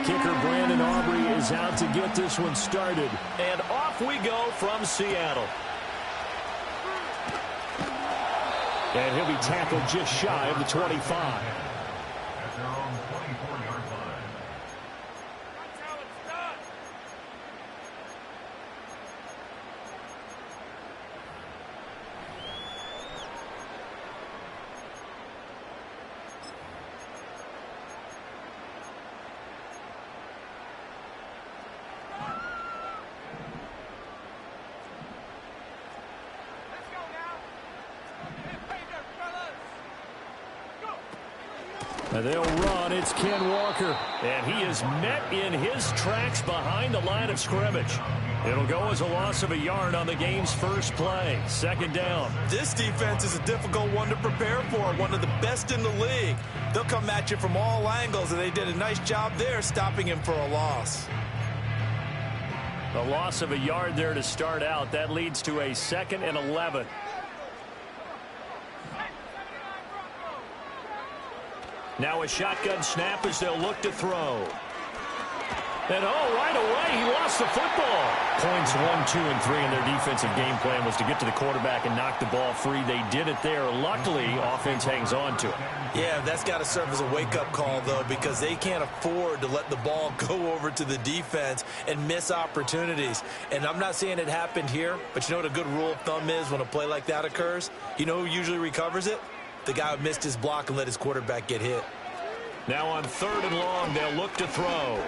Kicker Brandon Aubrey is out to get this one started. And off we go from Seattle. And he'll be tackled just shy of the 25. And they'll run. It's Ken Walker. And he is met in his tracks behind the line of scrimmage. It'll go as a loss of a yard on the game's first play. Second down. This defense is a difficult one to prepare for. One of the best in the league. They'll come at you from all angles, and they did a nice job there stopping him for a loss. The loss of a yard there to start out. That leads to a 2nd and 11. Now a shotgun snap as they'll look to throw. And right away he lost the football. Points 1, 2, and 3 in their defensive game plan was to get to the quarterback and knock the ball free. They did it there. Luckily, offense hangs on to it. Yeah, that's got to serve as a wake-up call, though, because they can't afford to let the ball go over to the defense and miss opportunities. And I'm not saying it happened here, but you know what a good rule of thumb is when a play like that occurs? You know who usually recovers it? The guy who missed his block and let his quarterback get hit. Now on 3rd and long, they'll look to throw.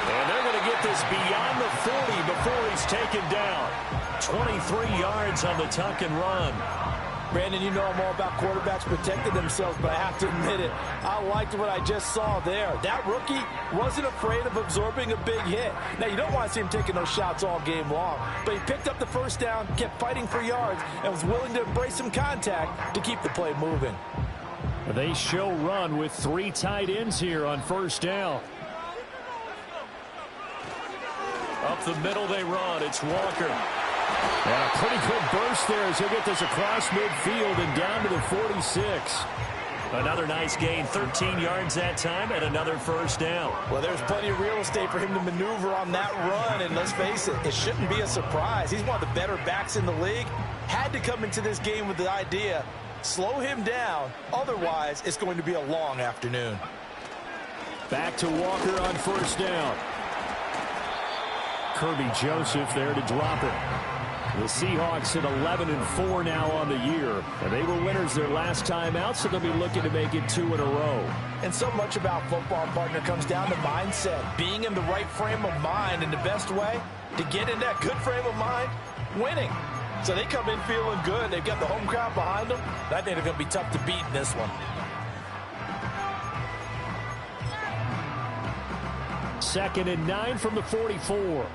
And they're going to get this beyond the 40 before he's taken down. 23 yards on the tuck and run. Brandon, you know I'm all about quarterbacks protecting themselves, but I have to admit it, I liked what I just saw there. That rookie wasn't afraid of absorbing a big hit. Now, you don't want to see him taking those shots all game long, but he picked up the first down, kept fighting for yards, and was willing to embrace some contact to keep the play moving. They show run with 3 tight ends here on 1st down. Up the middle they run. It's Walker. And a pretty good burst there as he'll get this across midfield and down to the 46. Another nice gain, 13 yards that time, and another 1st down. Well, there's plenty of real estate for him to maneuver on that run, and let's face it, it shouldn't be a surprise. He's one of the better backs in the league. Had to come into this game with the idea, slow him down, otherwise it's going to be a long afternoon. Back to Walker on 1st down. Kirby Joseph there to drop it. The Seahawks at 11-4 now on the year. And they were winners their last time out, so they'll be looking to make it 2 in a row. And so much about football, partner, comes down to mindset. Being in the right frame of mind, and the best way to get in that good frame of mind, winning. So they come in feeling good. They've got the home crowd behind them. I think they're going to be tough to beat in this one. 2nd and 9 from the 44.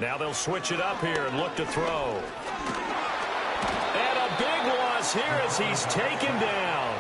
Now they'll switch it up here and look to throw. And a big loss here as he's taken down.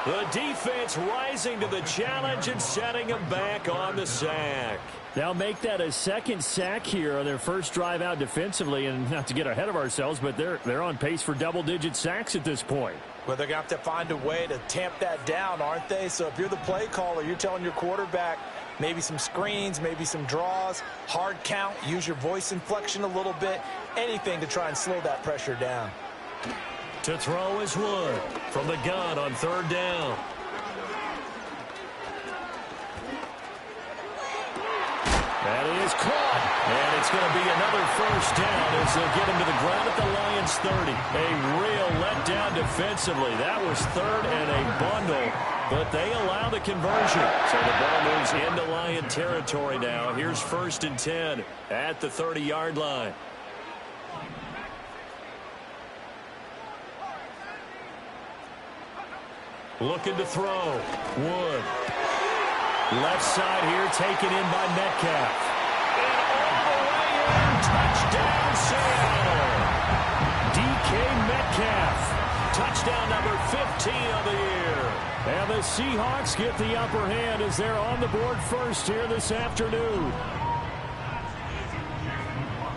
The defense rising to the challenge and setting him back on the sack. They'll make that a 2nd sack here on their first drive out defensively. And not to get ahead of ourselves, but they're on pace for double-digit sacks at this point. Well, they're going to have to find a way to tamp that down, aren't they? So if you're the play caller, you're telling your quarterback, maybe some screens, maybe some draws, hard count, use your voice inflection a little bit, anything to try and slow that pressure down. To throw is Wood from the gun on 3rd down. That is caught. And it's going to be another 1st down as they'll get him to the ground at the Lions 30. A real letdown defensively. That was 3rd and a bundle. But they allow the conversion. So the ball moves into Lion territory now. Here's 1st and 10 at the 30-yard line. Looking to throw. Wood. Left side here taken in by Metcalf. And all the way in. Touchdown Seattle. DK Metcalf. Touchdown number 15 of the year. And the Seahawks get the upper hand as they're on the board first here this afternoon.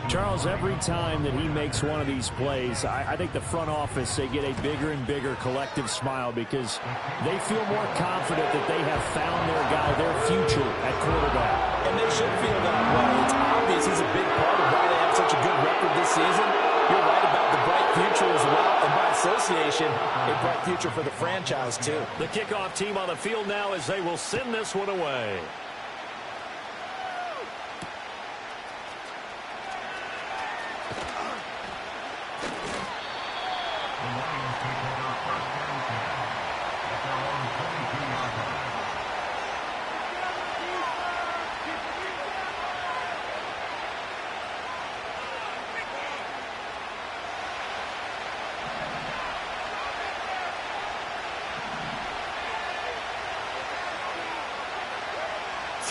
Charles, every time that he makes one of these plays, I think the front office, they get a bigger and bigger collective smile because they feel more confident that they have found their guy, their future at quarterback. And they should feel that way. It's obvious he's a big part of why they have such a good record this season. You're right about the bright future as well, and by association, a bright future for the franchise too. The kickoff team on the field now as they will send this one away.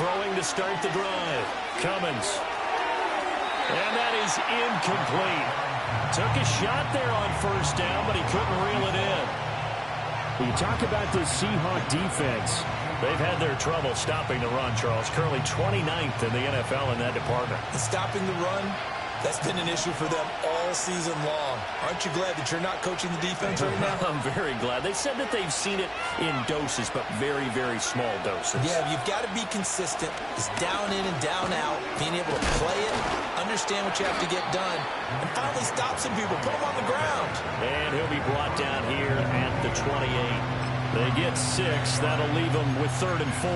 Throwing to start the drive. Cummins. And that is incomplete. Took a shot there on first down, but he couldn't reel it in. When you talk about this Seahawk defense, they've had their trouble stopping the run, Charles. Currently 29th in the NFL in that department. Stopping the run, that's been an issue for them all season long. Aren't you glad that you're not coaching the defense right now? I'm very glad. They said that they've seen it in doses, but very, very small doses. Yeah, you've got to be consistent. It's down in and down out, being able to play it, understand what you have to get done, and finally stop some people, put them on the ground. And he'll be brought down here at the 28. They get 6. That'll leave them with 3rd and 4.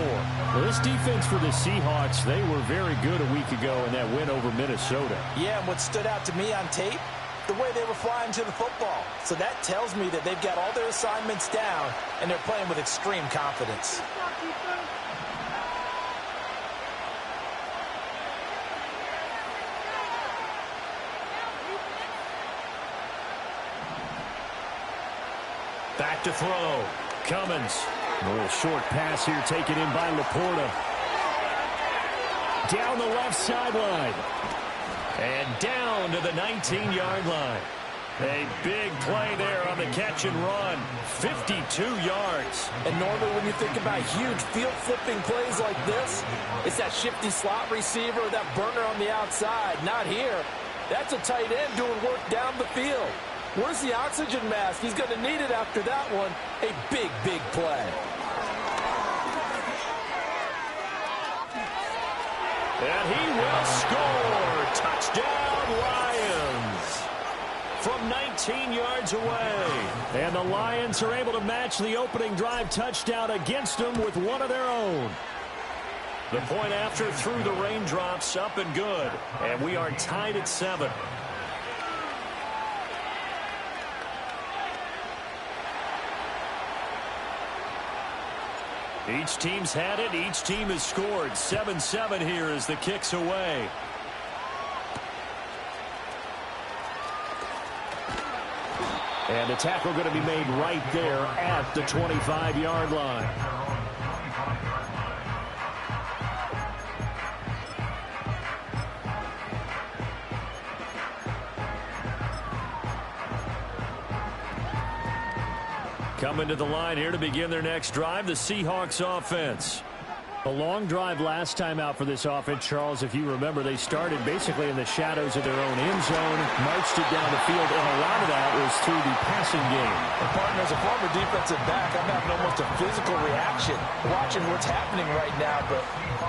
Well, this defense for the Seahawks, they were very good a week ago in that win over Minnesota. Yeah, and what stood out to me on tape, the way they were flying to the football. So that tells me that they've got all their assignments down, and they're playing with extreme confidence. Back to throw. Cummins. A little short pass here taken in by Laporta. Down the left sideline. And down to the 19-yard line. A big play there on the catch and run. 52 yards. And normally when you think about huge field-flipping plays like this, it's that shifty slot receiver, that burner on the outside. Not here. That's a tight end doing work down the field. Where's the oxygen mask? He's going to need it after that one. A big, big play. And he will score. Touchdown, Lions. From 19 yards away. And the Lions are able to match the opening drive touchdown against them with one of their own. The point after through the raindrops, up and good. And we are tied at 7. Each team's had it. Each team has scored. 7-7 here as the kick's away. And the tackle going to be made right there at the 25-yard line. Coming to the line here to begin their next drive, the Seahawks offense. A long drive last time out for this offense, Charles. If you remember, they started basically in the shadows of their own end zone, marched it down the field, and a lot of that was through the passing game. And partner, as a former defensive back, I'm having almost a physical reaction watching what's happening right now. But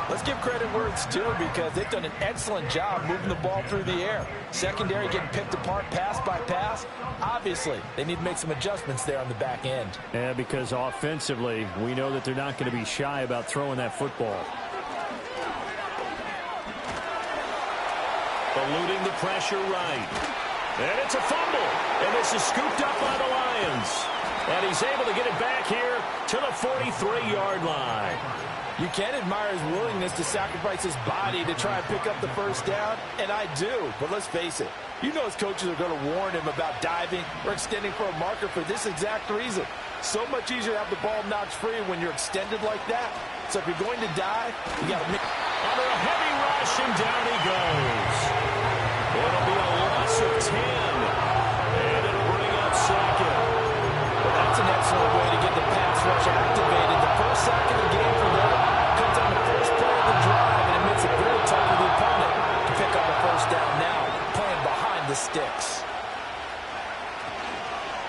let's give credit where it's due because they've done an excellent job moving the ball through the air. Secondary getting picked apart pass by pass. Obviously, they need to make some adjustments there on the back end. Yeah, because offensively, we know that they're not going to be shy about throwing that football. Eluding the pressure right. And it's a fumble. And this is scooped up by the Lions. And he's able to get it back here to the 43-yard line. You can admire his willingness to sacrifice his body to try and pick up the first down, and I do. But let's face it, you know his coaches are going to warn him about diving or extending for a marker for this exact reason. So much easier to have the ball knocked free when you're extended like that. So if you're going to dive, you got to make... Under a heavy rush, and down he goes. It'll be a loss of 10. And it'll bring up second. Well, that's an excellent way to get the pass rush activated.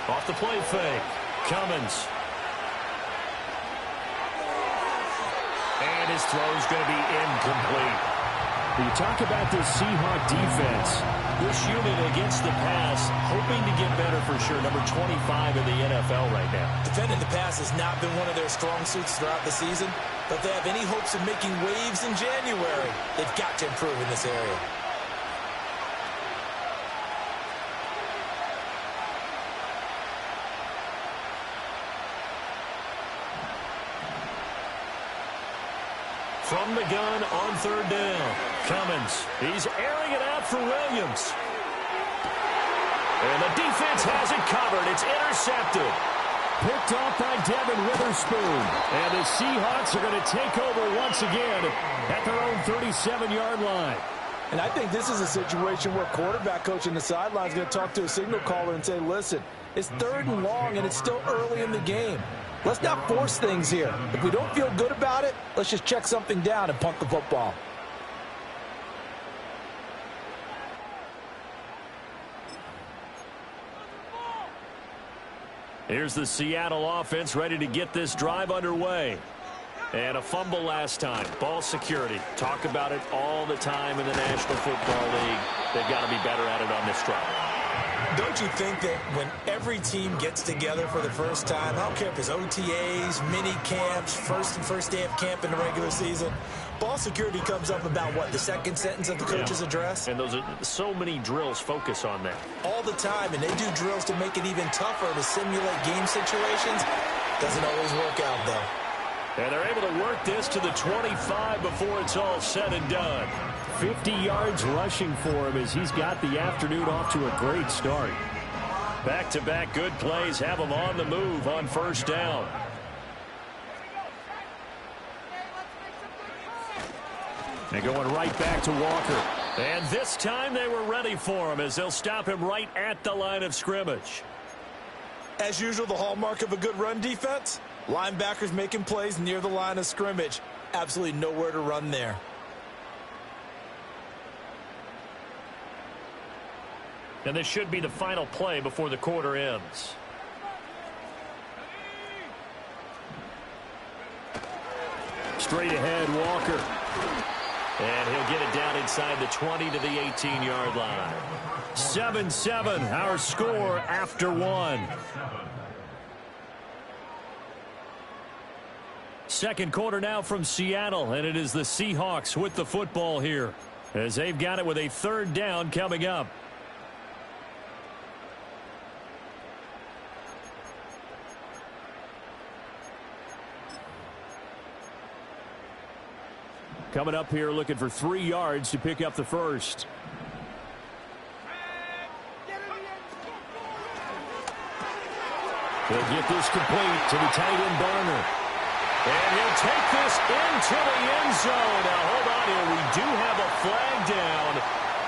Off the play fake. Cummins. And his throw's going to be incomplete. You talk about this Seahawk defense. This unit against the pass, hoping to get better for sure. Number 25 in the NFL right now. Defending the pass has not been one of their strong suits throughout the season. But if they have any hopes of making waves in January, they've got to improve in this area. From the gun on third down. Cummins. He's airing it out for Williams. And the defense has it covered. It's intercepted. Picked off by Devin Witherspoon. And the Seahawks are going to take over once again at their own 37-yard line. And I think this is a situation where quarterback coach in the sideline is going to talk to a signal caller and say, listen, it's 3rd and long and it's still early in the game. Let's not force things here. If we don't feel good about it, let's just check something down and punt the football. Here's the Seattle offense ready to get this drive underway. And a fumble last time. Ball security. Talk about it all the time in the National Football League. They've got to be better at it on this drive. Don't you think that when every team gets together for the first time, I don't care if it's OTAs, mini camps, first day of camp in the regular season, ball security comes up about what, the second sentence of the coach's address? And those are so many drills focus on that. All the time, and they do drills to make it even tougher to simulate game situations. Doesn't always work out, though. And they're able to work this to the 25 before it's all said and done. 50 yards rushing for him as he's got the afternoon off to a great start. Back-to-back good plays have him on the move on first down. And going right back to Walker. And this time they were ready for him as they'll stop him right at the line of scrimmage. As usual, the hallmark of a good run defense, linebackers making plays near the line of scrimmage. Absolutely nowhere to run there. And this should be the final play before the quarter ends. Straight ahead, Walker. And he'll get it down inside the 20 to the 18-yard line. 7-7, our score after one. Second quarter now from Seattle, and it is the Seahawks with the football here as they've got it with a third down coming up. Coming up here looking for 3 yards to pick up the first. They'll get this complete to the tight end Barner. And he'll take this into the end zone. Now, hold on here. We do have a flag down.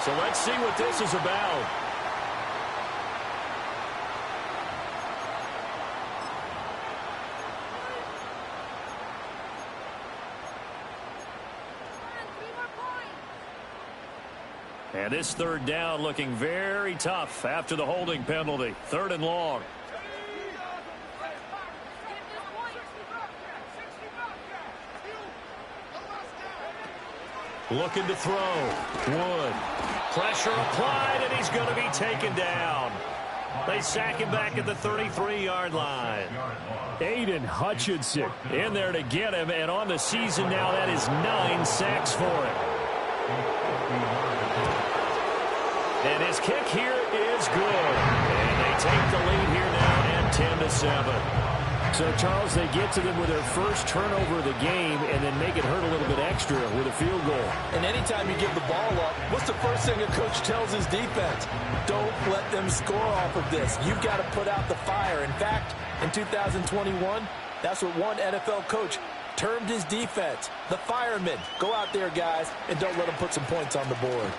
So let's see what this is about. And this third down looking very tough after the holding penalty. 3rd and long. Looking to throw. Wood. Pressure applied, and he's going to be taken down. They sack him back at the 33-yard line. Aiden Hutchinson in there to get him, and on the season now, that is 9 sacks for him. And his kick here is good. And they take the lead here now at 10-7. So, Charles, they get to them with their first turnover of the game and then make it hurt a little bit extra with a field goal. And anytime you give the ball up, what's the first thing a coach tells his defense? Don't let them score off of this. You've got to put out the fire. In fact, in 2021, that's what one NFL coach termed his defense, the firemen. Go out there, guys, and don't let them put some points on the board.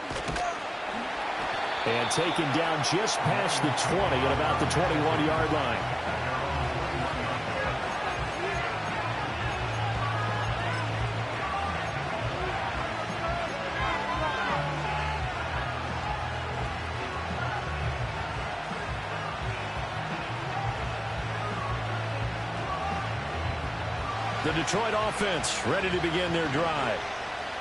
And taken down just past the 20 at about the 21-yard line. The Detroit offense ready to begin their drive.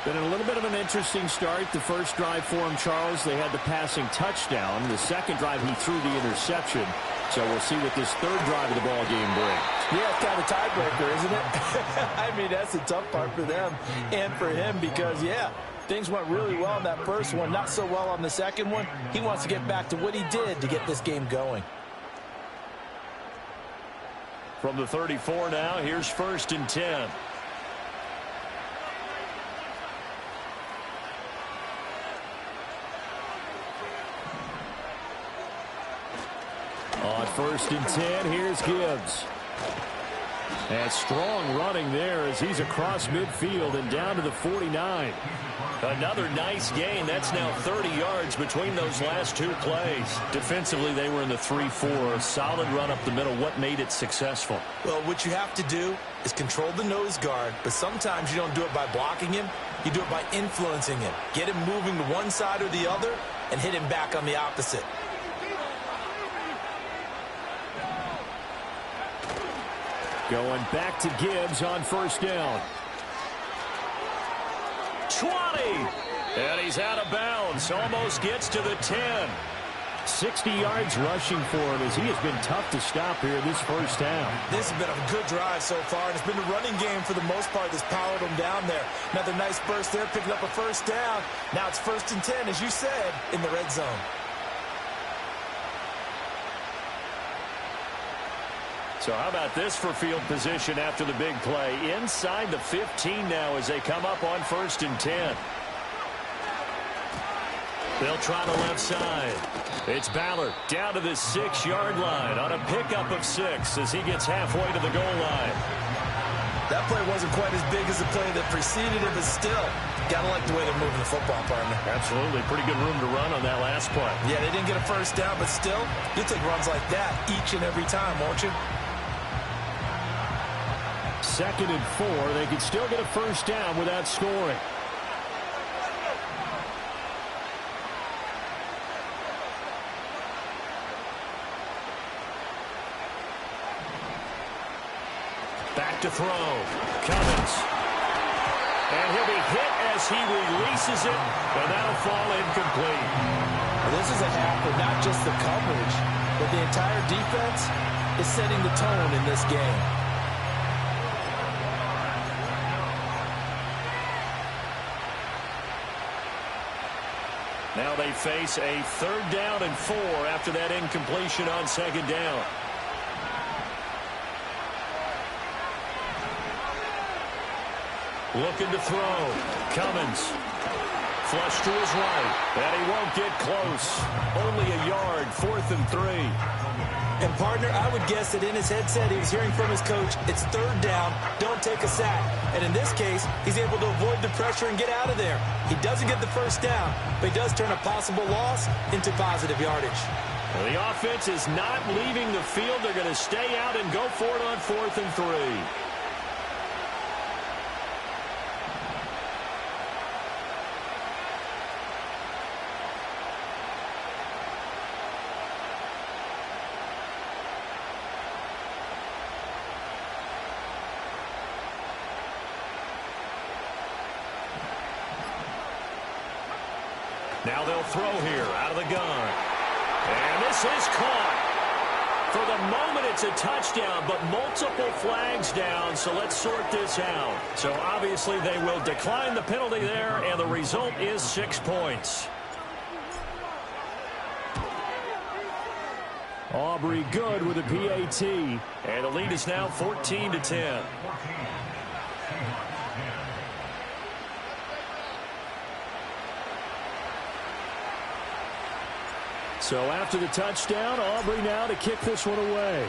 Been a little bit of an interesting start. The first drive for him, Charles, they had the passing touchdown. The second drive, he threw the interception. So we'll see what this third drive of the ball game brings. Yeah, it's kind of a tiebreaker, isn't it? I mean, that's the tough part for them and for him because, yeah, things went really well in that first one, not so well on the second one. He wants to get back to what he did to get this game going. From the 34 now, here's 1st and 10. On 1st and 10, here's Gibbs. And strong running there as he's across midfield and down to the 49. Another nice gain. That's now 30 yards between those last two plays. Defensively, they were in the 3-4. Solid run up the middle. What made it successful? Well, what you have to do is control the nose guard, but sometimes you don't do it by blocking him. You do it by influencing him. Get him moving to one side or the other and hit him back on the opposite. Going back to Gibbs on 1st down. 20. And he's out of bounds. Almost gets to the 10. 60 yards rushing for him as he has been tough to stop here this first half. This has been a good drive so far, and it's been the running game for the most part that's powered him down there. Another nice burst there, picking up a 1st down. Now it's 1st and 10, as you said, in the red zone. So how about this for field position after the big play? Inside the 15 now as they come up on 1st and 10. They'll try the left side. It's Ballard down to the 6-yard line on a pickup of 6 as he gets halfway to the goal line. That play wasn't quite as big as the play that preceded it, but still, gotta like the way they're moving the football, partner. Absolutely. Pretty good room to run on that last play. Yeah, they didn't get a 1st down, but still, you'll take runs like that each and every time, won't you? 2nd and 4. They could still get a 1st down without scoring. Back to throw. Cummins. And he'll be hit as he releases it, but that'll fall incomplete. Well, this is a half where not just the coverage, but the entire defense is setting the tone in this game. Now they face a 3rd down and 4 after that incompletion on 2nd down. Looking to throw. Cummins. Flush to his right. And he won't get close. Only a yard. 4th and 3. And, partner, I would guess that in his headset he was hearing from his coach, it's 3rd down, don't take a sack. And in this case, he's able to avoid the pressure and get out of there. He doesn't get the 1st down, but he does turn a possible loss into positive yardage. Well, the offense is not leaving the field. They're going to stay out and go for it on 4th and 3. Now they'll throw here out of the gun. And this is caught. For the moment, it's a touchdown, but multiple flags down, so let's sort this out. So obviously they will decline the penalty there, and the result is 6 points. Aubrey good with a PAT. And the lead is now 14-10. So after the touchdown, Aubrey now to kick this one away.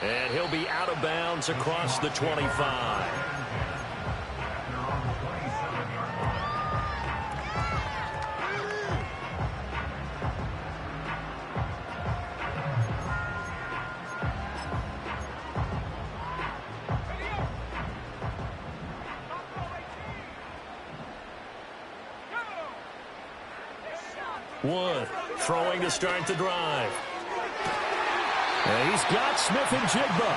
And he'll be out of bounds across the 25. Wood throwing to start the drive. And he's got Smith and Jigba.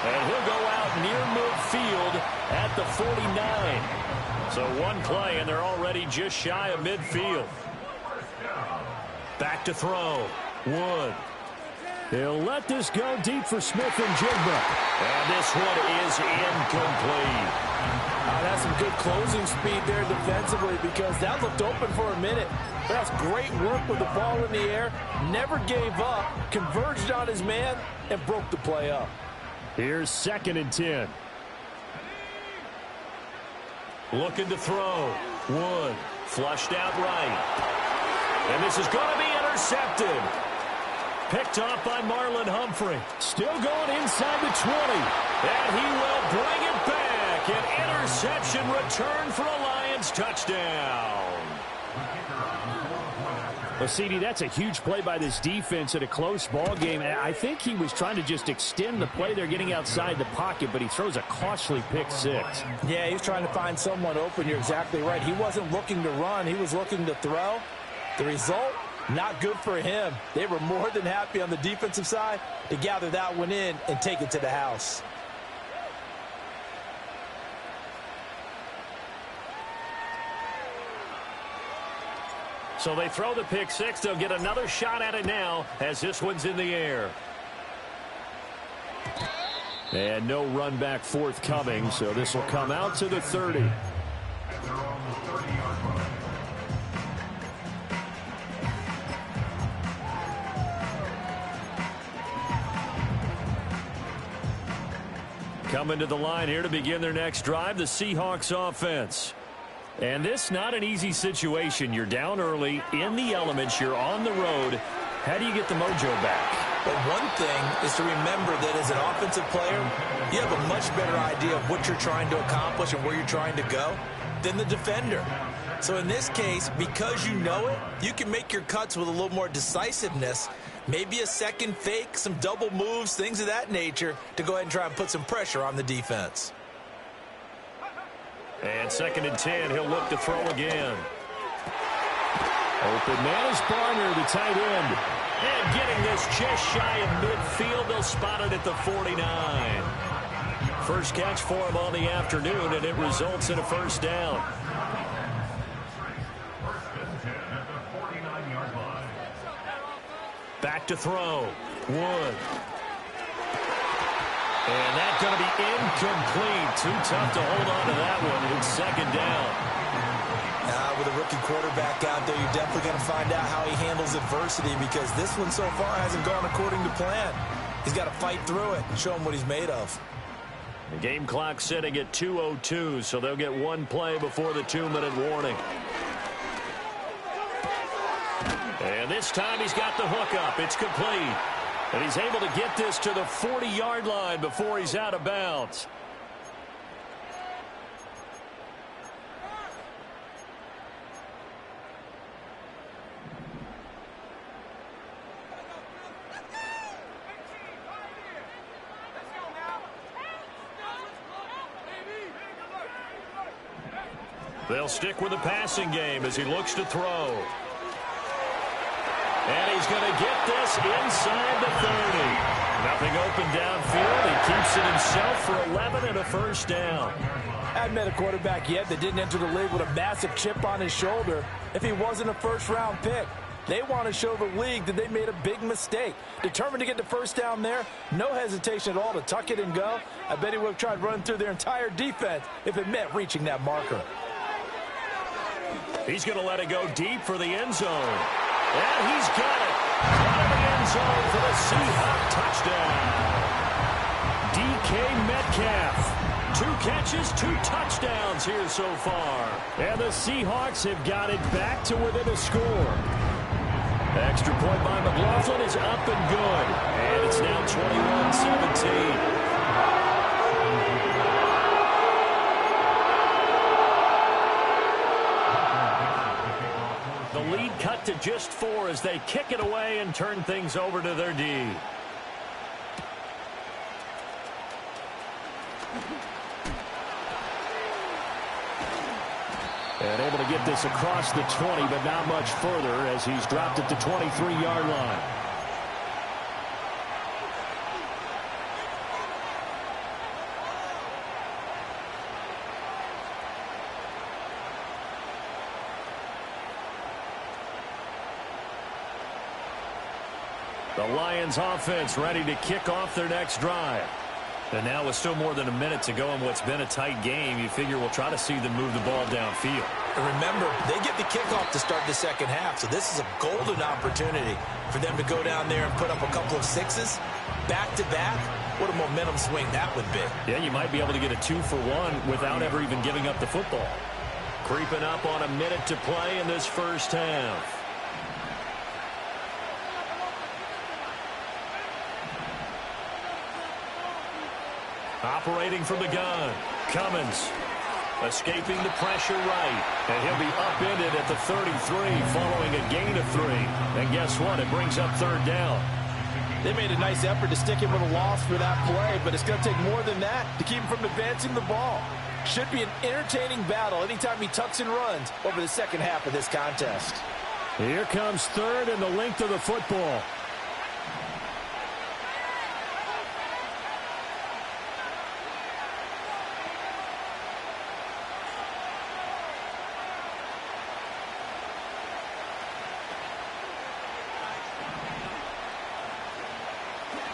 And he'll go out near midfield at the 49. So one play, and they're already just shy of midfield. Back to throw. Wood. He'll let this go deep for Smith and Jigba. And this one is incomplete. That's some good closing speed there defensively, because that looked open for a minute. That's great work with the ball in the air. Never gave up, converged on his man, and broke the play up. Here's 2nd and 10. Looking to throw. Wood. Flushed out right. And this is going to be intercepted. Picked off by Marlon Humphrey. Still going inside the 20. And he will bring it back. An interception return for a Lions touchdown. Well, CD, that's a huge play by this defense in a close ball game. I think he was trying to just extend the play. They're getting outside the pocket, but he throws a costly pick six. Yeah, he's trying to find someone open. You're exactly right. He wasn't looking to run. He was looking to throw. The result, not good for him. They were more than happy on the defensive side to gather that one in and take it to the house. So they throw the pick six. They'll get another shot at it now as this one's in the air. And no run back forthcoming, so this will come out to the 30. Coming to the line here to begin their next drive, the Seahawks offense. And this not an easy situation. You're down early, in the elements, you're on the road. How do you get the mojo back? But one thing is to remember that as an offensive player, you have a much better idea of what you're trying to accomplish and where you're trying to go than the defender. So in this case, because you know it, you can make your cuts with a little more decisiveness. Maybe a second fake, some double moves, things of that nature to go ahead and try and put some pressure on the defense. And 2nd and 10, he'll look to throw again. Open man is Barner, the tight end. And getting this just shy of midfield, they'll spot it at the 49. First catch for him on the afternoon, and it results in a first down. Back to throw. Wood. And that's going to be incomplete. Too tough to hold on to that one. It's 2nd down. With a rookie quarterback out there, you're definitely going to find out how he handles adversity, because this one so far hasn't gone according to plan. He's got to fight through it and show him what he's made of. The game clock sitting at 2:02, so they'll get one play before the 2-minute warning. And this time he's got the hook up. It's complete. And he's able to get this to the 40-yard line before he's out of bounds. They'll stick with the passing game as he looks to throw. And he's going to get this inside the 30. Nothing open downfield. He keeps it himself for 11 and a first down. I haven't met a quarterback yet that didn't enter the league with a massive chip on his shoulder if he wasn't a first-round pick. They want to show the league that they made a big mistake. Determined to get the first down there, no hesitation at all to tuck it and go. I bet he would have tried running through their entire defense if it meant reaching that marker. He's going to let it go deep for the end zone. And he's got it. Out of the end zone for the Seahawks touchdown. DK Metcalf. 2 catches, 2 touchdowns here so far. And the Seahawks have got it back to within a score. Extra point by McLaughlin is up and good. And it's now 21-17. The lead cut to just 4 as they kick it away and turn things over to their D. And able to get this across the 20, but not much further as he's dropped it to 23-yard line. The Lions offense ready to kick off their next drive. And now with still more than a minute to go in what's been a tight game, you figure we'll try to see them move the ball downfield. And remember, they get the kickoff to start the second half, so this is a golden opportunity for them to go down there and put up a couple of sixes back-to-back. What a momentum swing that would be. Yeah, you might be able to get a 2-for-1 without ever even giving up the football. Creeping up on a minute to play in this first half. Operating from the gun, Cummins escaping the pressure right, and he'll be upended at the 33 following a gain of 3. And guess what? It brings up third down. They made a nice effort to stick him with a loss for that play, but it's going to take more than that to keep him from advancing the ball. Should be an entertaining battle anytime he tucks and runs over the second half of this contest. Here comes third and the length of the football.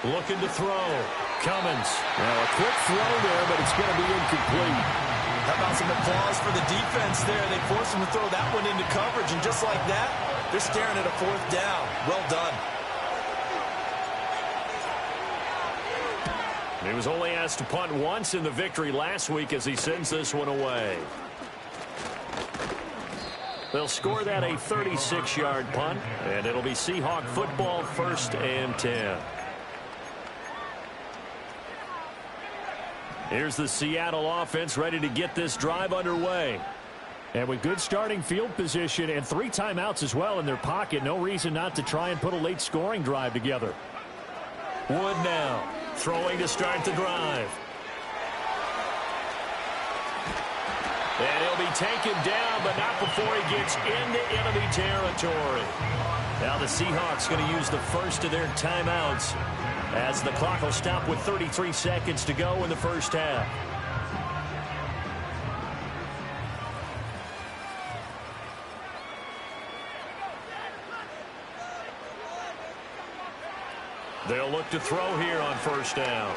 Looking to throw. Cummins. Well, a quick throw there, but it's going to be incomplete. How about some applause for the defense there? They forced him to throw that one into coverage, and just like that, they're staring at a fourth down. Well done. He was only asked to punt once in the victory last week as he sends this one away. They'll score that a 36-yard punt, and it'll be Seahawk football, 1st and 10. Here's the Seattle offense ready to get this drive underway. And with good starting field position and 3 timeouts as well in their pocket, no reason not to try and put a late scoring drive together. Wood now throwing to start the drive. And he'll be taken down, but not before he gets into enemy territory. Now the Seahawks going to use the first of their timeouts as the clock will stop with 33 seconds to go in the first half. They'll look to throw here on first down.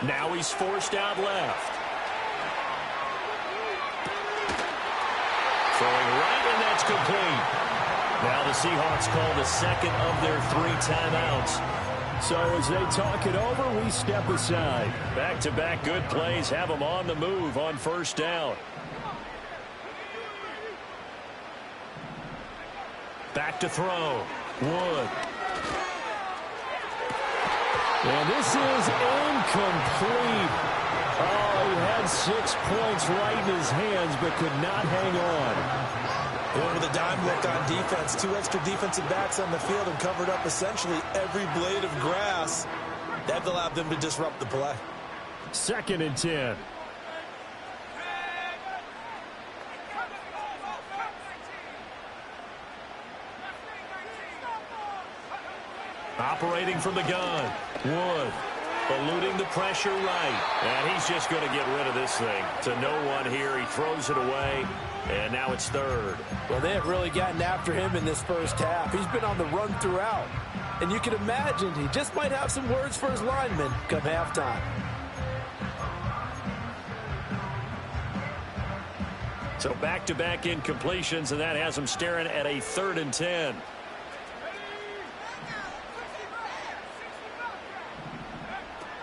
Now he's forced out left. Throwing right, and that's complete. Now the Seahawks call the second of their 3 timeouts. So as they talk it over, we step aside. Back-to-back good plays have them on the move on first down. Back to throw. Wood. And this is incomplete. Oh, he had 6 points right in his hands, but could not hang on. Going with a dime look on defense. 2 extra defensive backs on the field and covered up essentially every blade of grass. That allowed them to disrupt the play. 2nd and 10. Operating from the gun. Wood. Eluding the pressure right. And he's just going to get rid of this thing. To no one here. He throws it away. And now it's 3rd. Well, they have really gotten after him in this first half. He's been on the run throughout. And you can imagine he just might have some words for his linemen come halftime. So back-to-back incompletions, and that has him staring at a 3rd and 10.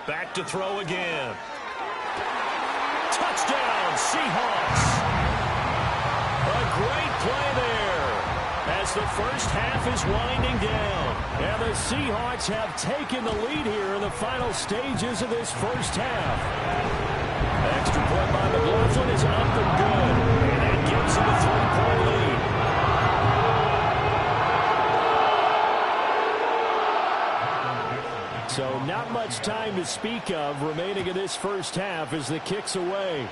Back to throw again. Touchdown, Seahawks. A great play there as the first half is winding down. And the Seahawks have taken the lead here in the final stages of this first half. Extra point by McLaughlin is up and good. And that gives them a 3-point lead. So not much time to speak of remaining in this first half as the kick's away.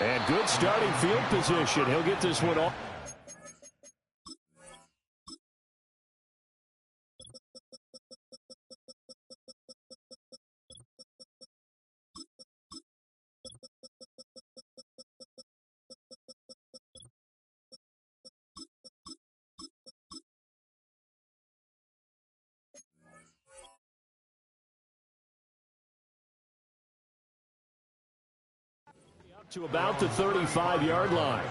And good starting field position. He'll get this one off. To about the 35-yard line.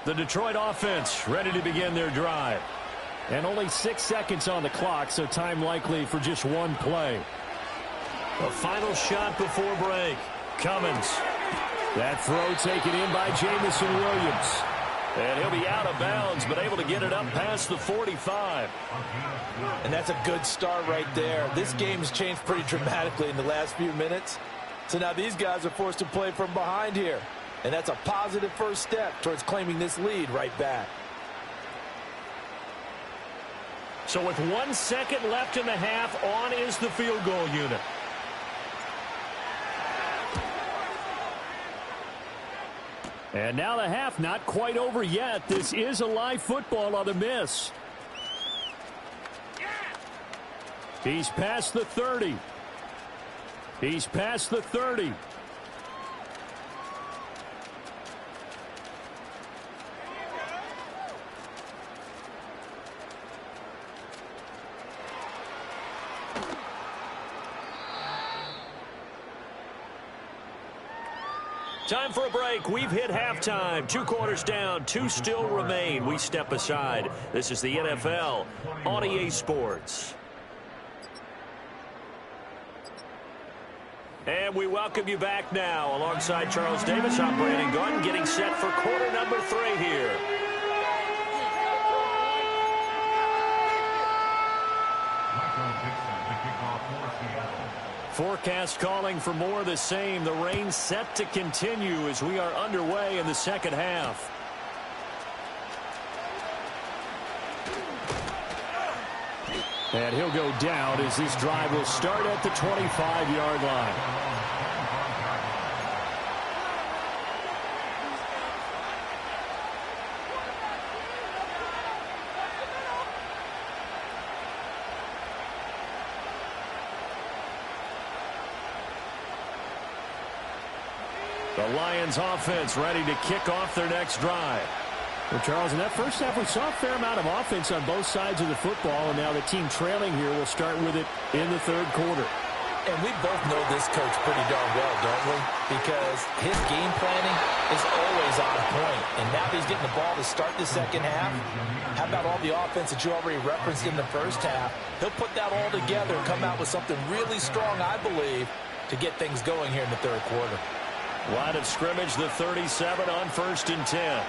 The Detroit offense ready to begin their drive. And only 6 seconds on the clock, so time likely for just one play. A final shot before break. Cummins. That throw taken in by Jamison Williams. And he'll be out of bounds, but able to get it up past the 45. And that's a good start right there. This game's changed pretty dramatically in the last few minutes. So now these guys are forced to play from behind here. And that's a positive first step towards claiming this lead right back. So with 1 second left in the half, on is the field goal unit. And now the half not quite over yet. This is a live football on the miss. He's past the 30. He's past the 30. Time for a break. We've hit halftime. 2 quarters down. 2 still remain. We step aside. This is the NFL on EA Sports. And we welcome you back now. Alongside Charles Davis, I'm Brandon Gordon, getting set for quarter number 3 here. Forecast calling for more of the same. The rain set to continue as we are underway in the second half. And he'll go down as this drive will start at the 25-yard line. The Lions offense ready to kick off their next drive. Well, Charles, in that first half, we saw a fair amount of offense on both sides of the football, and now the team trailing here will start with it in the third quarter. And we both know this coach pretty darn well, don't we? Because his game planning is always on point. And now that he's getting the ball to start the second half, how about all the offense that you already referenced in the first half? He'll put that all together and come out with something really strong, I believe, to get things going here in the third quarter. Line of scrimmage, the 37 on 1st and 10.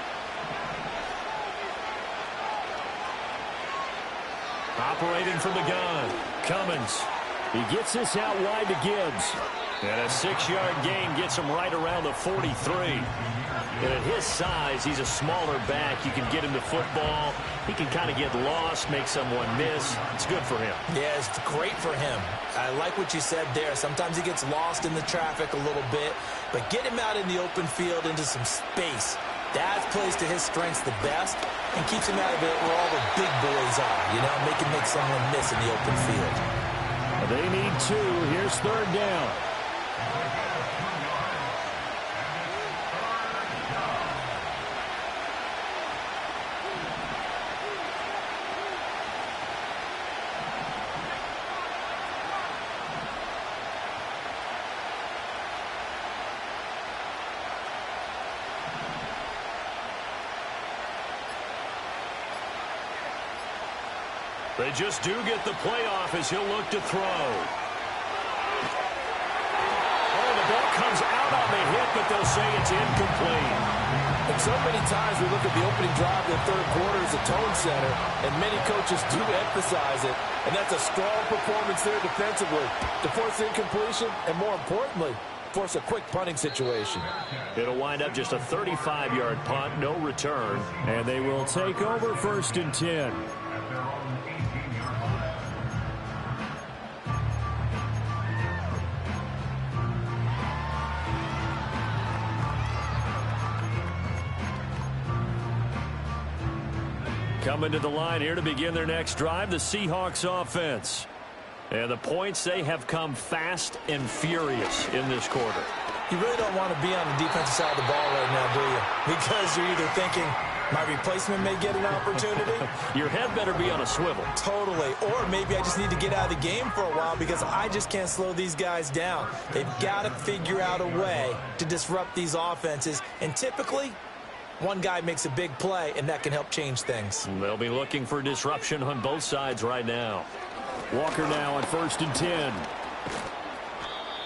Operating from the gun, Cummins. He gets this out wide to Gibbs. And a 6-yard gain gets him right around the 43. And at his size, he's a smaller back. You can get him to football. He can kind of get lost, make someone miss. It's good for him. Yeah, it's great for him. I like what you said there. Sometimes he gets lost in the traffic a little bit. But get him out in the open field into some space. That plays to his strengths the best and keeps him out of it where all the big boys are. You know, make someone miss in the open field. They need 2. Here's 3rd down. They just do get the playoff as he'll look to throw. Oh, the ball comes out on the hit, but they'll say it's incomplete. And so many times we look at the opening drive of the third quarter as a tone setter, and many coaches do emphasize it. And that's a strong performance there defensively to force incompletion and, more importantly, force a quick punting situation. It'll wind up just a 35-yard punt, no return. And they will take over 1st and 10. Coming to the line here to begin their next drive, the Seahawks offense. And the points, they have come fast and furious in this quarter. You really don't want to be on the defensive side of the ball right now, do you? Because you're either thinking, my replacement may get an opportunity. Your head better be on a swivel. Totally. Or maybe I just need to get out of the game for a while because I just can't slow these guys down. They've got to figure out a way to disrupt these offenses. And typically, one guy makes a big play, and that can help change things. They'll be looking for disruption on both sides right now. Walker now on 1st and 10.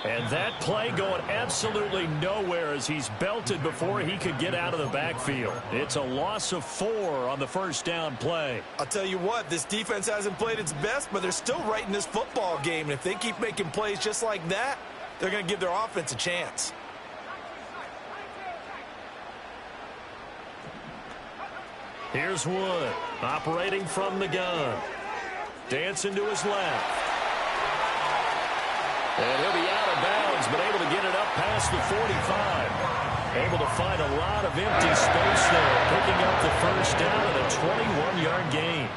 And that play going absolutely nowhere as he's belted before he could get out of the backfield. It's a loss of 4 on the first down play. I'll tell you what, this defense hasn't played its best, but they're still right in this football game. And if they keep making plays just like that, they're going to give their offense a chance. Here's Wood, operating from the gun. Dancing to his left. And he'll be out of bounds, but able to get it up past the 45. Able to find a lot of empty space there, picking up the first down and a 21-yard gain.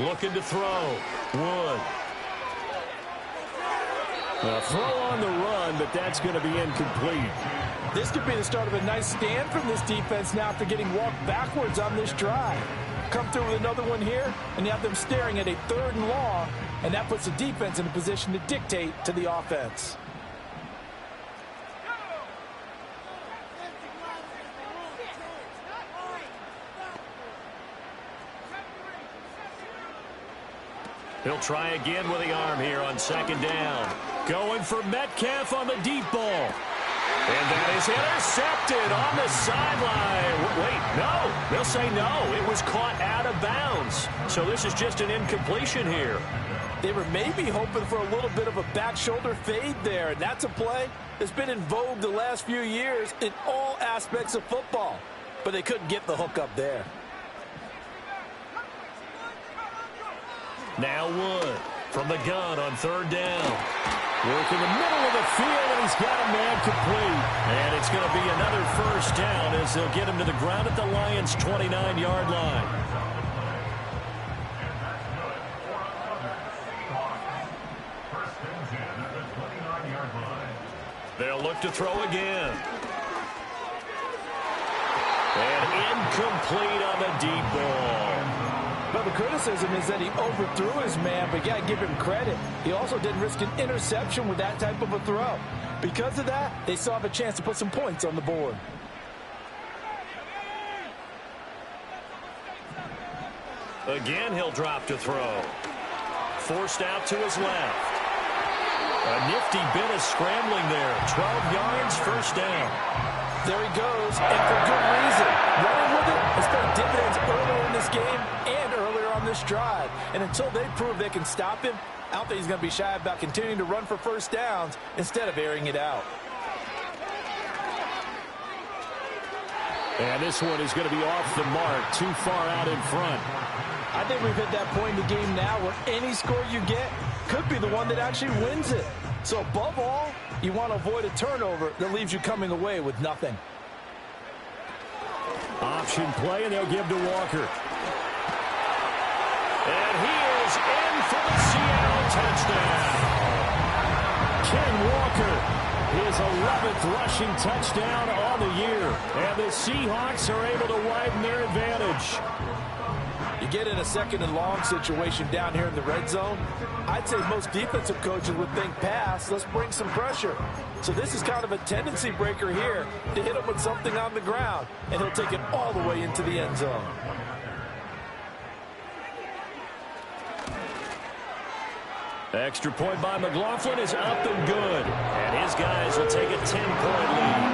Looking to throw. Wood. A throw on the run, but that's going to be incomplete. This could be the start of a nice stand from this defense now after getting walked backwards on this drive. Come through with another one here, and you have them staring at a 3rd and long, and that puts the defense in a position to dictate to the offense. He'll try again with the arm here on 2nd down. Going for Metcalf on the deep ball. And that is intercepted on the sideline. Wait, no. They'll say no. It was caught out of bounds. So this is just an incompletion here. They were maybe hoping for a little bit of a back shoulder fade there, and that's a play that's been in vogue the last few years in all aspects of football. But they couldn't get the hook up there. Now Wood from the gun on 3rd down. Work in the middle of the field, and he's got a man complete. And it's going to be another first down as they'll get him to the ground at the Lions' 29-yard line. They'll look to throw again. And incomplete on the deep ball. But the criticism is that he overthrew his man, but yeah, give him credit. He also didn't risk an interception with that type of a throw. Because of that, they still have a chance to put some points on the board. Again, he'll drop to throw. Forced out to his left. A nifty bit of scrambling there. 12 yards, first down. There he goes, and for good reason. Running with it has paid dividends earlier in this game and earlier on this drive. And until they prove they can stop him, I don't think he's going to be shy about continuing to run for first downs instead of airing it out. And this one is going to be off the mark, too far out in front. I think we've hit that point in the game now where any score you get could be the one that actually wins it. So above all, you want to avoid a turnover that leaves you coming away with nothing. Option play, and they'll give to Walker. And he is in for the Seattle touchdown. Ken Walker, his 11th rushing touchdown on the year. And the Seahawks are able to widen their advantage. You get in a 2nd and long situation down here in the red zone, I'd say most defensive coaches would think pass, let's bring some pressure. So this is kind of a tendency breaker here to hit him with something on the ground, and he'll take it all the way into the end zone. Extra point by McLaughlin is up and good. And his guys will take a 10-point lead.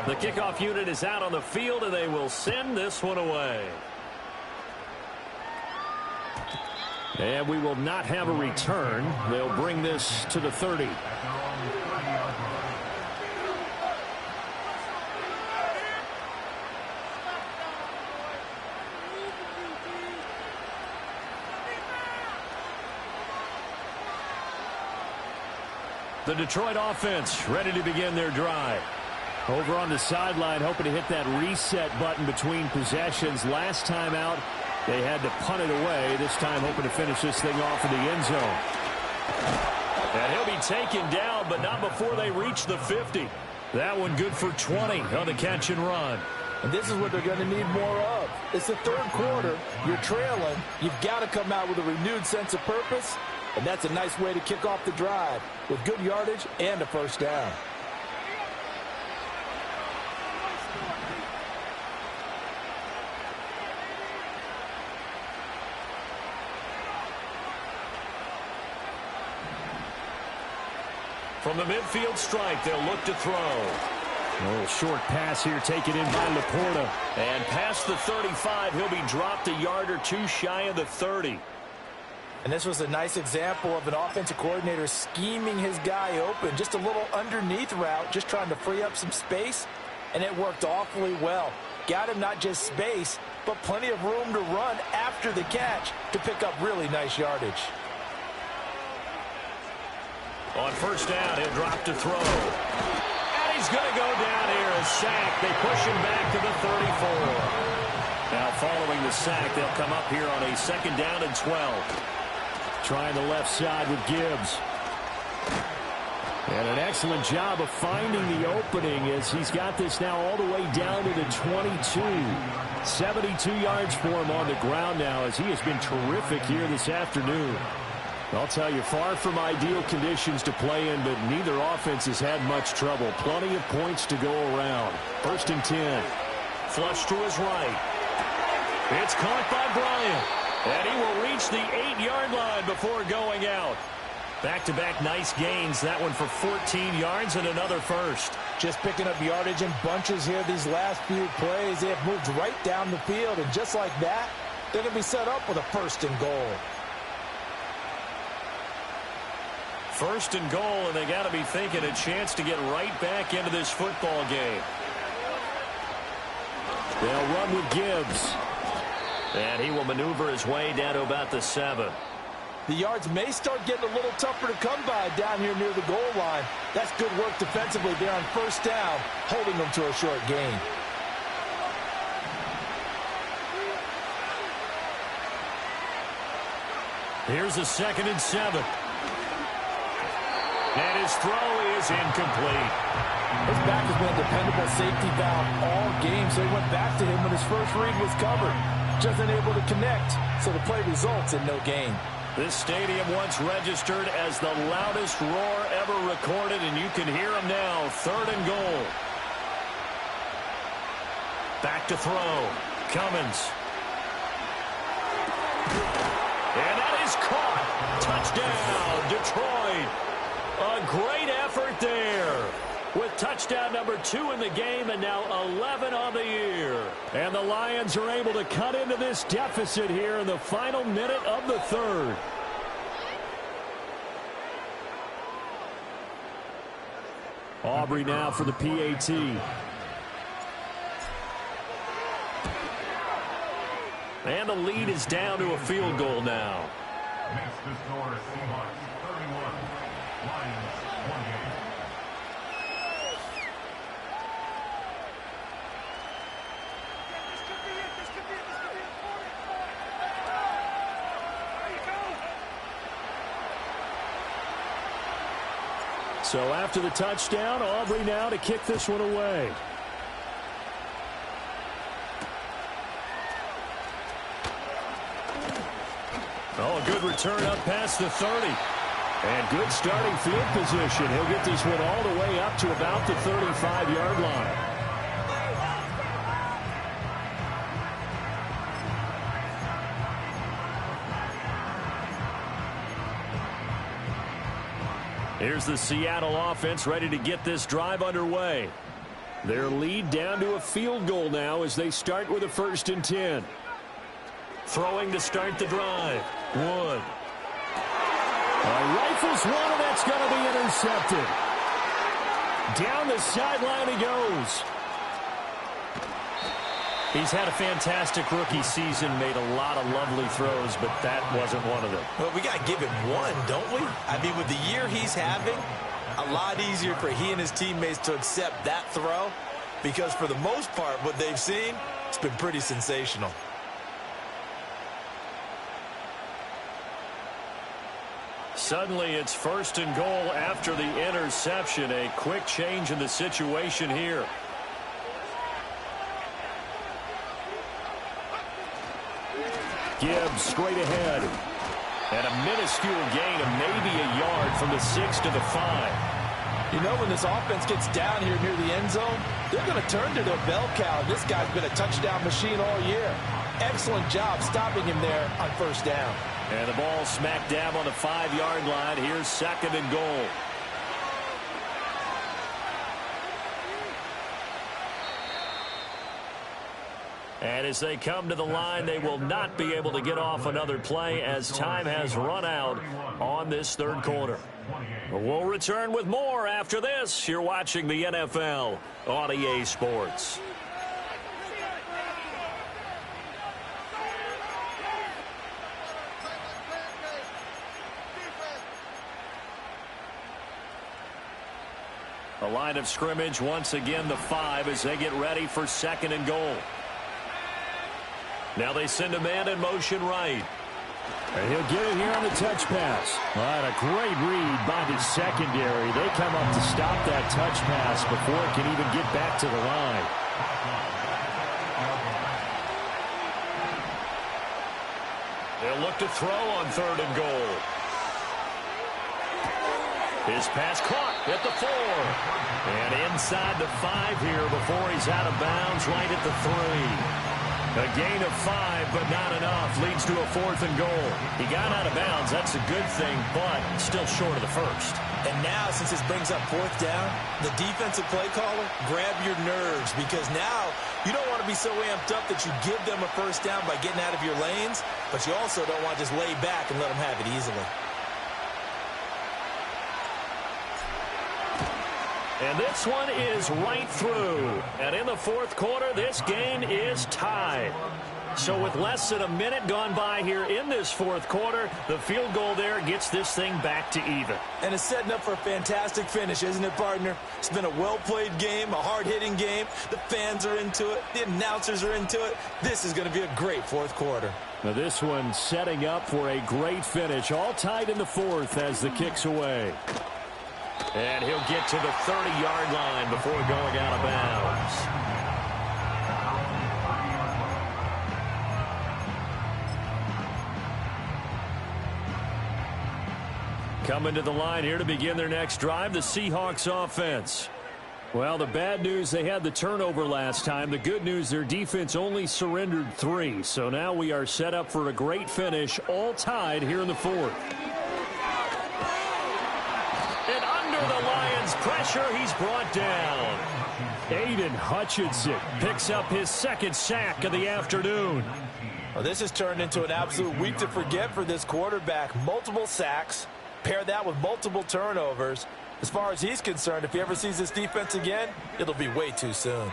The kickoff unit is out on the field, and they will send this one away. And we will not have a return. They'll bring this to the 30. The Detroit offense ready to begin their drive. Over on the sideline, hoping to hit that reset button between possessions. Last time out, they had to punt it away. This time, hoping to finish this thing off in the end zone. And he'll be taken down, but not before they reach the 50. That one good for 20 on the catch and run. And this is what they're going to need more of. It's the third quarter. You're trailing. You've got to come out with a renewed sense of purpose. And that's a nice way to kick off the drive with good yardage and a first down. From the midfield strike, they'll look to throw. A little short pass here taken in by Laporta. And past the 35, he'll be dropped a yard or two shy of the 30. And this was a nice example of an offensive coordinator scheming his guy open. Just a little underneath route, just trying to free up some space. And it worked awfully well. Got him not just space, but plenty of room to run after the catch to pick up really nice yardage. On first down, he'll drop to throw. And he's going to go down here, a sack. They push him back to the 34. Now following the sack, they'll come up here on a second down and 12. Trying the left side with Gibbs. And an excellent job of finding the opening as he's got this now all the way down to the 22. 72 yards for him on the ground now as he has been terrific here this afternoon. I'll tell you, far from ideal conditions to play in, but neither offense has had much trouble. Plenty of points to go around. First and 10. Flush to his right. It's caught by Bryant. And he will reach the 8-yard line before going out. Back-to-back nice gains. That one for 14 yards and another first. Just picking up yardage in bunches here these last few plays. They have moved right down the field, and just like that, they're going to be set up with a first and goal. First and goal, and they got to be thinking a chance to get right back into this football game. They'll run with Gibbs. And he will maneuver his way down to about the 7. The yards may start getting a little tougher to come by down here near the goal line. That's good work defensively there on first down, holding them to a short gain. Here's a second and 7. And his throw is incomplete. His back has been a dependable safety valve all game, so he went back to him when his first read was covered. Just unable to connect, so the play results in no gain. This stadium once registered as the loudest roar ever recorded, and you can hear him now. Third and goal. Back to throw. Cummins. And that is caught. Touchdown, Detroit. A great effort there. With touchdown number 2 in the game and now 11 on the year. And the Lions are able to cut into this deficit here in the final minute of the third. Aubrey now for the PAT. And the lead is down to a field goal now. Next to score, Seahawks 31, Lions 28. So after the touchdown, Aubrey now to kick this one away. Oh, a good return up past the 30. And good starting field position. He'll get this one all the way up to about the 35-yard line. Here's the Seattle offense ready to get this drive underway. Their lead down to a field goal now as they start with a first and 10. Throwing to start the drive. Wood. Rifles one, and that's going to be intercepted. Down the sideline he goes. He's had a fantastic rookie season, made a lot of lovely throws, but that wasn't one of them. Well, we got to give him one, don't we? I mean, with the year he's having, A lot easier for he and his teammates to accept that throw because for the most part, what they've seen, it's been pretty sensational. Suddenly, it's 1st and goal after the interception. A quick change in the situation here. Gibbs straight ahead. And a minuscule gain of maybe a yard from the 6 to the 5. You know, when this offense gets down here near the end zone, they're going to turn to their bell cow. This guy's been a touchdown machine all year. Excellent job stopping him there on 1st down. And the ball smack dab on the 5-yard line. Here's 2nd and goal. And as they come to the line, they will not be able to get off another play as time has run out on this 3rd quarter. We'll return with more after this. You're watching the NFL on EA Sports. The line of scrimmage, once again, the 5 as they get ready for 2nd and goal. Now they send a man in motion right. And he'll get it here on the touch pass. Well, a great read by the secondary. They come up to stop that touch pass before it can even get back to the line. They'll look to throw on 3rd and goal. His pass caught at the 4. And inside the 5 here before he's out of bounds right at the 3. A gain of 5, but not enough. Leads to a 4th and goal. He got out of bounds. That's a good thing, but still short of the 1st. And now, since this brings up 4th down, the defensive play caller, grab your nerves because now you don't want to be so amped up that you give them a 1st down by getting out of your lanes, but you also don't want to just lay back and let them have it easily. And this one is right through. And in the 4th quarter, this game is tied. So with less than a minute gone by here in this 4th quarter, the field goal there gets this thing back to even. And it's setting up for a fantastic finish, isn't it, partner? It's been a well-played game, a hard-hitting game. The fans are into it. The announcers are into it. This is going to be a great 4th quarter. Now this one setting up for a great finish. All tied in the 4th as the kick's away. And he'll get to the 30-yard line before going out of bounds. Coming to the line here to begin their next drive, the Seahawks offense. Well, the bad news, they had the turnover last time. The good news, their defense only surrendered 3. So now we are set up for a great finish, all tied here in the 4th. And under the Lions' pressure, he's brought down. Aiden Hutchinson picks up his 2nd sack of the afternoon. Well, this has turned into an absolute week to forget for this quarterback. Multiple sacks, pair that with multiple turnovers. As far as he's concerned, if he ever sees this defense again, it'll be way too soon.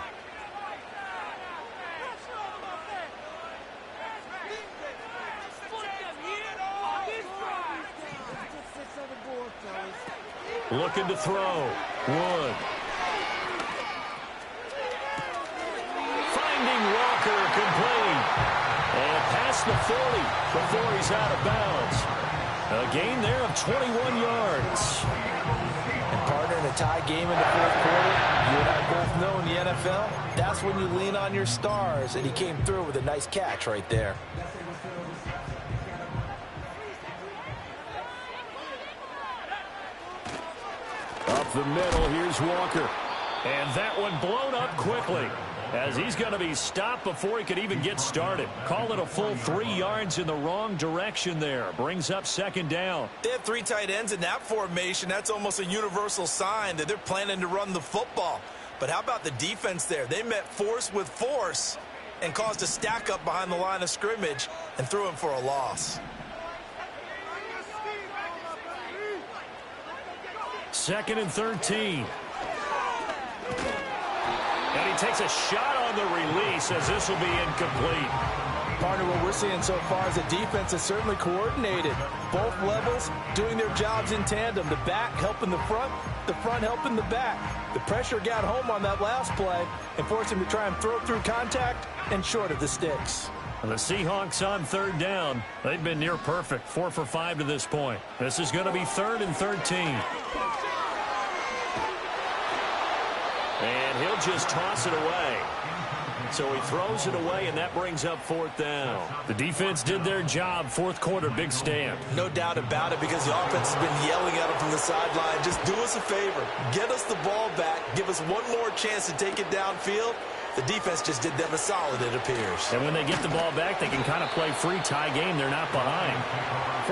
Looking to throw. Wood. Finding Walker complete. And past the 40 before he's out of bounds. A gain there of 21 yards. And partner, in a tie game in the 4th quarter, you and I both know in the NFL, that's when you lean on your stars, and he came through with a nice catch right there. Up the middle, here's Walker. And that one blown up quickly as he's going to be stopped before he could even get started. Call it a full 3 yards in the wrong direction there. Brings up 2nd down. They have 3 tight ends in that formation. That's almost a universal sign that they're planning to run the football. But how about the defense there? They met force with force and caused a stack up behind the line of scrimmage and threw him for a loss. 2nd and 13. And he takes a shot on the release as this will be incomplete. Partner, what we're seeing so far is the defense is certainly coordinated. Both levels doing their jobs in tandem. The back helping the front, the front helping the back. The pressure got home on that last play and forced him to try and throw through contact and short of the sticks. The Seahawks on third down. They've been near perfect, 4 for 5 to this point. This is going to be 3rd and 13. And he'll just toss it away. So he throws it away, and that brings up 4th down. The defense did their job. 4th quarter, big stand. No doubt about it, because the offense has been yelling at him from the sideline. Just do us a favor. Get us the ball back. Give us one more chance to take it downfield. The defense just did them a solid, it appears. And when they get the ball back, they can kind of play free tie game. They're not behind.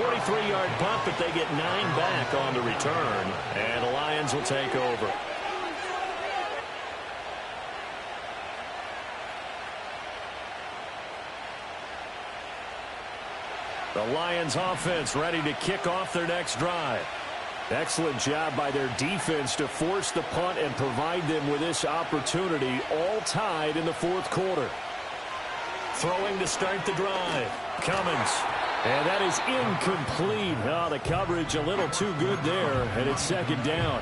43-yard punt, but they get 9 back on the return. And the Lions will take over. The Lions offense ready to kick off their next drive. Excellent job by their defense to force the punt and provide them with this opportunity, all tied in the 4th quarter. Throwing to start the drive. Cummins. And that is incomplete. Oh, the coverage a little too good there, and it's 2nd down.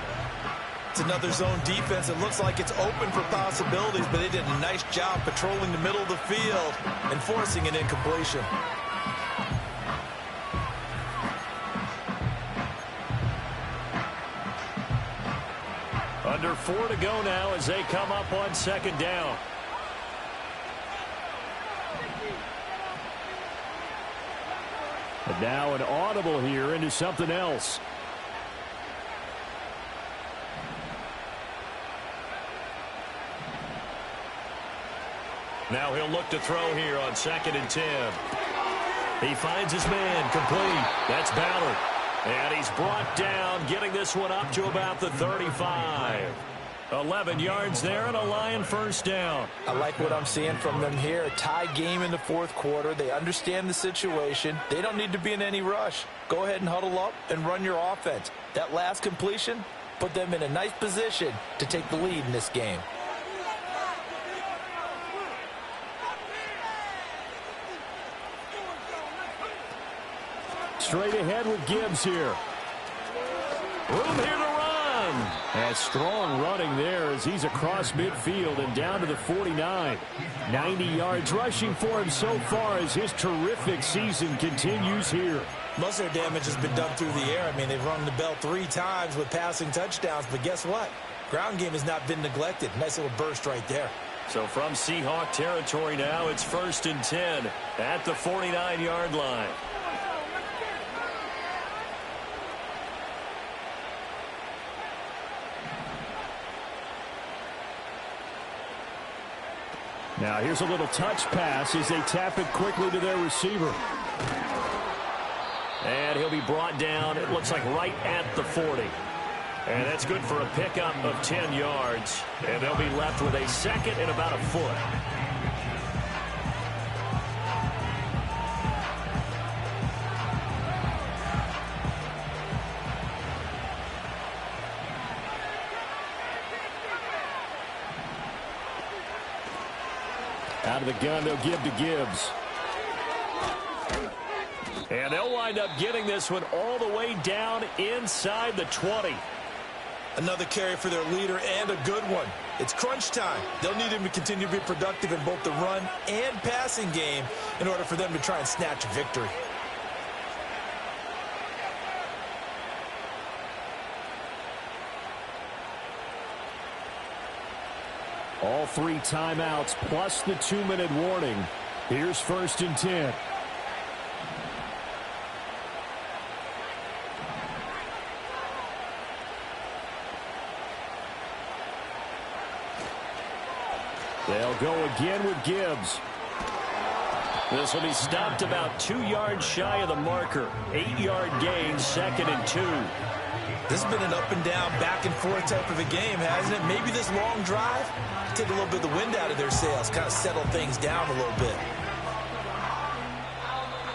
It's another zone defense. It looks like it's open for possibilities, but they did a nice job patrolling the middle of the field and forcing an incompletion. Under 4 to go now as they come up on 2nd down. And now an audible here into something else. Now he'll look to throw here on 2nd and 10. He finds his man, complete. That's Ballard. And he's brought down, getting this one up to about the 35. 11 yards there and a Lion 1st down. I like what I'm seeing from them here. A tie game in the 4th quarter. They understand the situation. They don't need to be in any rush. Go ahead and huddle up and run your offense. That last completion put them in a nice position to take the lead in this game. Straight ahead with Gibbs here. Room here to run. And strong running there as he's across midfield and down to the 49. 90 yards rushing for him so far as his terrific season continues here. Most of their damage has been done through the air. I mean, they've rung the bell 3 times with passing touchdowns, but guess what? Ground game has not been neglected. Nice little burst right there. So from Seahawk territory now, it's 1st and 10 at the 49-yard line. Now here's a little touch pass as they tap it quickly to their receiver. And he'll be brought down, it looks like right at the 40. And that's good for a pickup of 10 yards. And they'll be left with a 2nd and about a foot. Out of the gun, they'll give to Gibbs. And they'll wind up getting this one all the way down inside the 20. Another carry for their leader and a good one. It's crunch time. They'll need him to continue to be productive in both the run and passing game in order for them to try and snatch a victory. All 3 timeouts plus the 2-minute warning. Here's 1st and 10. They'll go again with Gibbs. This will be stopped about 2 yards shy of the marker. 8-yard gain, 2nd and 2. This has been an up and down, back and forth type of a game, hasn't it? Maybe this long drive take a little bit of the wind out of their sails, kind of settle things down a little bit.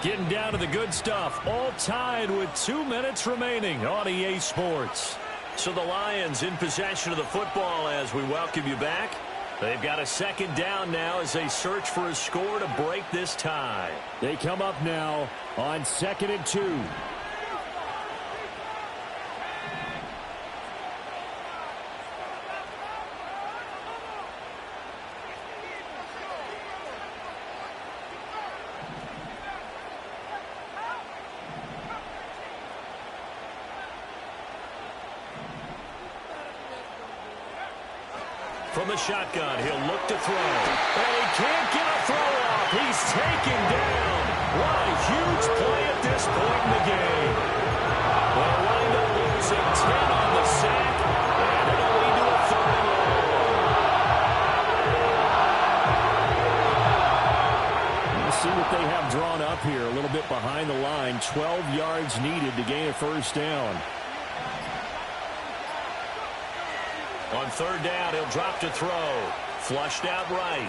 Getting down to the good stuff, all tied with 2 minutes remaining on EA Sports. So the Lions in possession of the football as we welcome you back. They've got a 2nd down now as they search for a score to break this tie. They come up now on 2nd and 2. from the shotgun. He'll look to throw. And he can't get a throw off. He's taken down. What a huge play at this point in the game. They'll wind up losing 10 on the sack. And it'll lead to a 3rd and long. We'll see what they have drawn up here. A little bit behind the line. 12 yards needed to gain a 1st down. On 3rd down, he'll drop to throw. Flushed out right.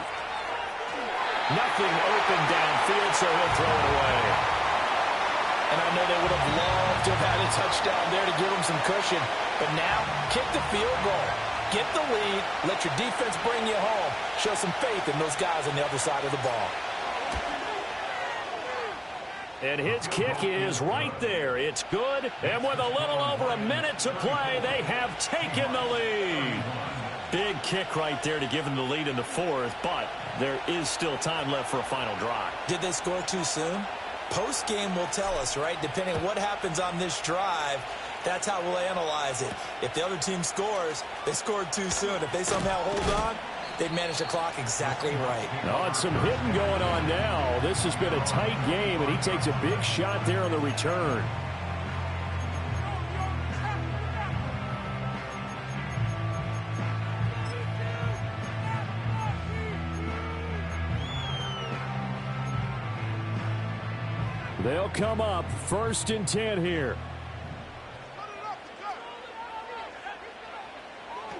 Nothing open downfield, so he'll throw it away. And I know they would have loved to have had a touchdown there to give them some cushion. But now, kick the field goal. Get the lead. Let your defense bring you home. Show some faith in those guys on the other side of the ball. And his kick is right there. It's good. And with a little over a minute to play, they have taken the lead. Big kick right there to give them the lead in the 4th, but there is still time left for a final drive. Did they score too soon? Post-game will tell us, right? Depending on what happens on this drive, that's how we'll analyze it. If the other team scores, they scored too soon. If they somehow hold on, they've managed the clock exactly right. Oh, and some hitting going on now. This has been a tight game, and he takes a big shot there on the return. They'll come up 1st and 10 here.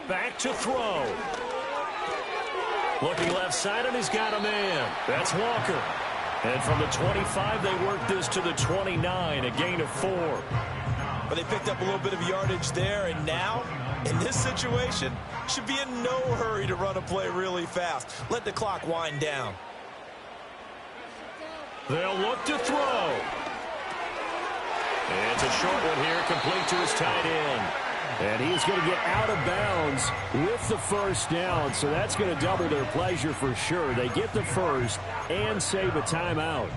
Back to throw. Looking left side, and he's got a man. That's Walker. And from the 25, they work this to the 29, a gain of 4. But they picked up a little bit of yardage there, and now, in this situation, should be in no hurry to run a play really fast. Let the clock wind down. They'll look to throw. It's a short one here, complete to his tight end. And he's going to get out of bounds with the 1st down, so that's going to double their pleasure for sure. They get the 1st and save a timeout.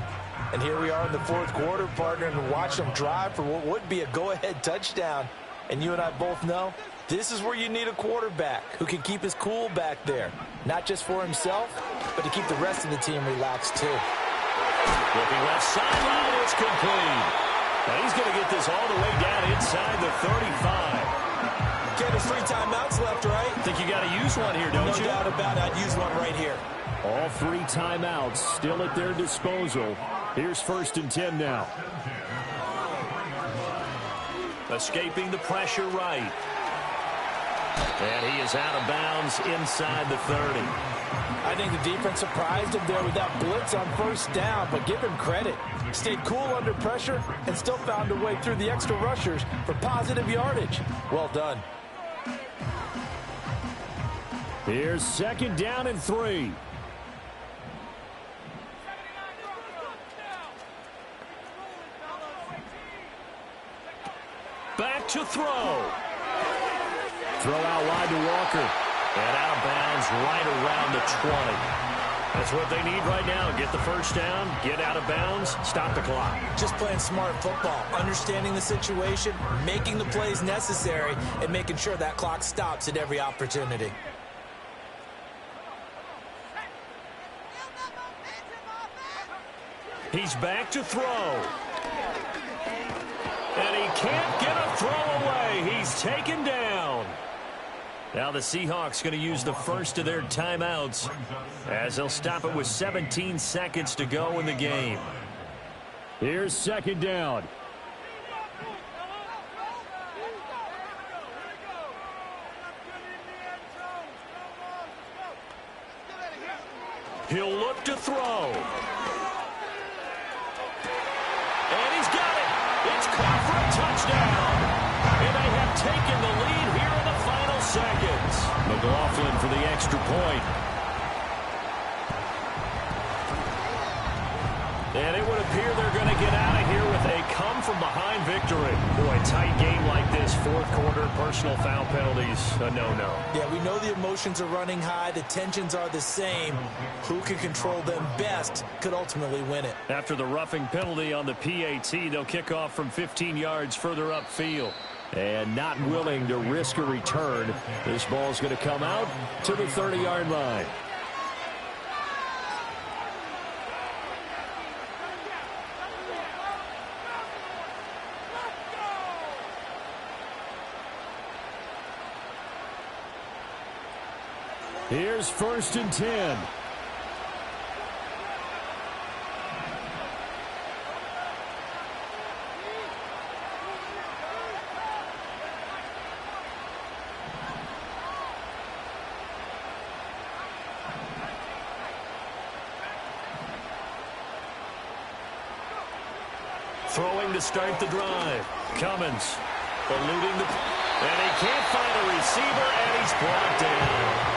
And here we are in the 4th quarter, partner, and watch them drive for what would be a go-ahead touchdown. And you and I both know this is where you need a quarterback who can keep his cool back there, not just for himself, but to keep the rest of the team relaxed too. Looking left sideline, it's complete. And he's going to get this all the way down inside the 35. Okay, there's 3 timeouts left, right? Think you got to use one here, don't you? No doubt about it. I'd use one right here. All 3 timeouts still at their disposal. Here's 1st and 10 now. Escaping the pressure right. And he is out of bounds inside the 30. I think the defense surprised him there with that blitz on 1st down, but give him credit. Stayed cool under pressure and still found a way through the extra rushers for positive yardage. Well done. Here's 2nd down and 3. Back to throw. Throw out wide to Walker. And out of bounds right around the 20. That's what they need right now. Get the 1st down, get out of bounds, stop the clock. Just playing smart football, understanding the situation, making the plays necessary, and making sure that clock stops at every opportunity. He's back to throw. And he can't get a throw away. He's taken down. Now the Seahawks going to use the 1st of their timeouts as they'll stop it with 17 seconds to go in the game. Here's 2nd down. He'll look to throw. And he's got it. It's caught for a touchdown. And they have taken the lead here in the final seconds. McLaughlin for the extra point. And it would appear they're going to get out of here with a come-from-behind victory. Boy, tight game like this, 4th quarter, personal foul penalties, a no-no. Yeah, we know the emotions are running high. The tensions are the same. Who can control them best could ultimately win it. After the roughing penalty on the PAT, they'll kick off from 15 yards further upfield. And not willing to risk a return. This ball's going to come out to the 30-yard line. Here's 1st and 10. Throwing to start the drive. Cummins eluding the... And he can't find a receiver, and he's brought down.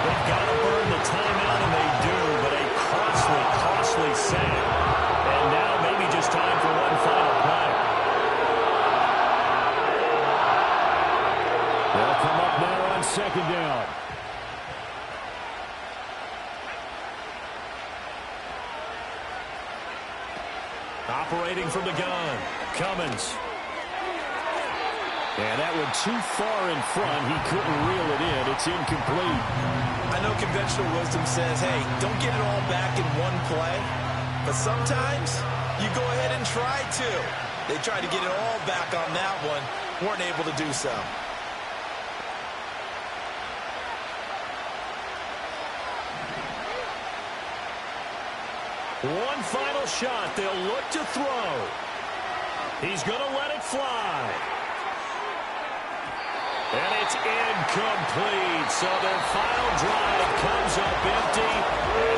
They've got to burn the timeout, and they do, but a costly sack. And now maybe just time for one final play. They'll come up now on 2nd down. Operating from the gun. Cummins. And that one too far in front. He couldn't reel it in. It's incomplete. I know conventional wisdom says, hey, don't get it all back in one play. But sometimes you go ahead and try to. They tried to get it all back on that one. Weren't able to do so. One final shot. They'll look to throw. He's going to let it fly. And it's incomplete. So their final drive comes up empty.